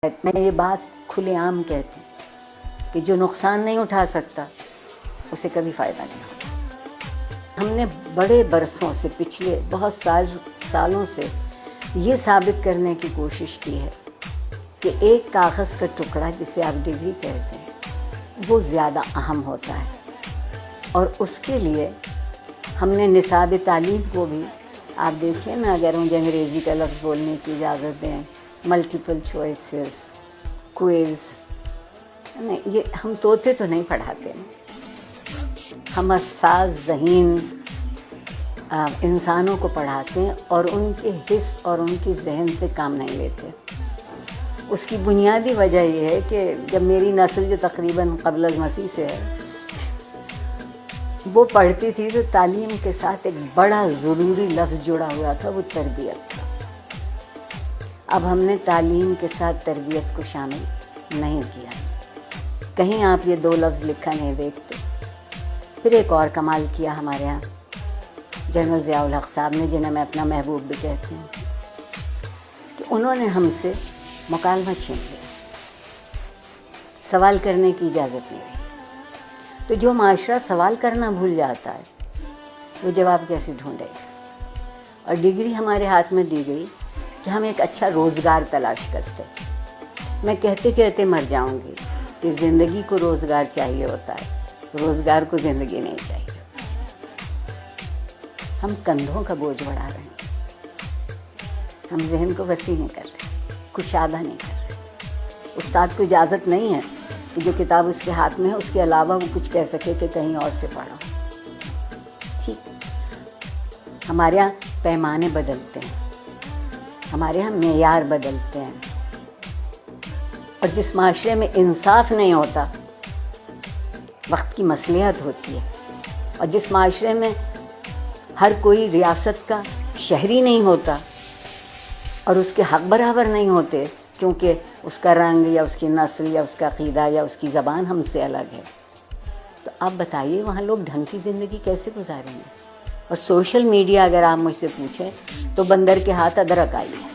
میں یہ بات کھلے عام کہتی ہوں کہ جو نقصان نہیں اٹھا سکتا اسے کبھی فائدہ نہیں ہوتا۔ ہم نے بڑے برسوں سے، پچھلے بہت سالوں سے یہ ثابت کرنے کی کوشش کی ہے کہ ایک کاغذ کا ٹکڑا جسے آپ ڈگری کہتے ہیں وہ زیادہ اہم ہوتا ہے، اور اس کے لیے ہم نے نصاب تعلیم کو بھی، آپ دیکھیے نا، اگر مجھے انگریزی کا لفظ بولنے کی اجازت دیں، ملٹیپل چوائسز، کوئز، یہ ہم طوطے تو نہیں پڑھاتے ہیں، ہم حساس ذہین انسانوں کو پڑھاتے ہیں اور ان کے حس اور ان کی ذہن سے کام نہیں لیتے۔ اس کی بنیادی وجہ یہ ہے کہ جب میری نسل جو تقریباً قبل المسیح سے ہے وہ پڑھتی تھی تو تعلیم کے ساتھ ایک بڑا ضروری لفظ جڑا ہوا تھا، وہ تربیت تھا۔ اب ہم نے تعلیم کے ساتھ تربیت کو شامل نہیں کیا، کہیں آپ یہ دو لفظ لکھا نہیں دیکھتے۔ پھر ایک اور کمال کیا ہمارے ہاں جنرل ضیاء الحق صاحب نے، جنہیں میں اپنا محبوب بھی کہتی ہوں، کہ انہوں نے ہم سے مکالمہ چھین لیا، سوال کرنے کی اجازت نہیں رہی۔ تو جو معاشرہ سوال کرنا بھول جاتا ہے وہ جواب کیسے ڈھونڈے گا؟ اور ڈگری ہمارے ہاتھ میں دی گئی کہ ہم ایک اچھا روزگار تلاش کرتے۔ میں کہتے کہتے مر جاؤں گی کہ زندگی کو روزگار چاہیے ہوتا ہے، روزگار کو زندگی نہیں چاہیے۔ ہم کندھوں کا بوجھ بڑھا رہے ہیں، ہم ذہن کو وسیع نہیں کر رہے، کشادہ نہیں کر رہے۔ استاد کو اجازت نہیں ہے کہ جو کتاب اس کے ہاتھ میں ہے اس کے علاوہ وہ کچھ کہہ سکے کہ کہیں اور سے پڑھو۔ ٹھیک، ہمارے یہاں پیمانے بدلتے ہیں، ہمارے یہاں معیار بدلتے ہیں، اور جس معاشرے میں انصاف نہیں ہوتا وقت کی مصلحت ہوتی ہے، اور جس معاشرے میں ہر کوئی ریاست کا شہری نہیں ہوتا اور اس کے حق برابر نہیں ہوتے کیونکہ اس کا رنگ یا اس کی نسل یا اس کا عقیدہ یا اس کی زبان ہم سے الگ ہے، تو آپ بتائیے وہاں لوگ ڈھنگ کی زندگی کیسے گزاریں گے؟ اور سوشل میڈیا اگر آپ مجھ سے پوچھیں تو بندر کے ہاتھ ادرک آئی ہے،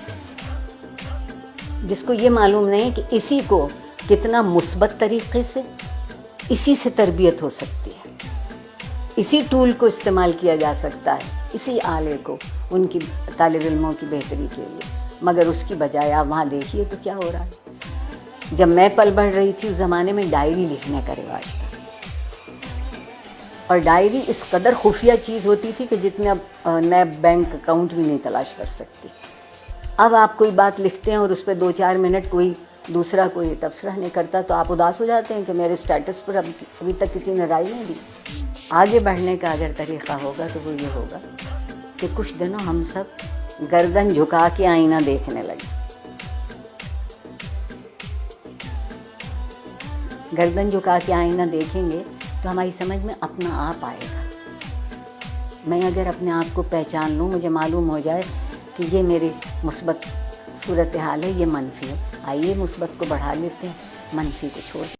جس کو یہ معلوم نہیں کہ اسی کو کتنا مثبت طریقے سے اسی سے تربیت ہو سکتی ہے، اسی ٹول کو استعمال کیا جا سکتا ہے، اسی آلے کو ان کی طالب علموں کی بہتری کے لیے۔ مگر اس کی بجائے آپ وہاں دیکھیے تو کیا ہو رہا ہے۔ جب میں پل بڑھ رہی تھی اس زمانے میں ڈائری لکھنے کا رواج تھا، اور ڈائری اس قدر خفیہ چیز ہوتی تھی کہ جتنے اب نئے بینک اکاؤنٹ بھی نہیں تلاش کر سکتی۔ اب آپ کوئی بات لکھتے ہیں اور اس پہ 2-4 منٹ کوئی دوسرا کوئی تبصرہ نہیں کرتا تو آپ اداس ہو جاتے ہیں کہ میرے سٹیٹس پر ابھی تک کسی نے رائے نہیں دی۔ آگے بڑھنے کا اگر طریقہ ہوگا تو وہ یہ ہوگا کہ کچھ دنوں ہم سب گردن جھکا کے آئینہ دیکھنے لگے۔ گردن جھکا کے آئینہ دیکھیں گے تو ہماری سمجھ میں اپنا آپ آئے گا۔ میں اگر اپنے آپ کو پہچان لوں، مجھے معلوم ہو جائے کہ یہ میری مثبت صورتحال ہے، یہ منفی ہے، آئیے مثبت کو بڑھا لیتے ہیں، منفی کو چھوڑ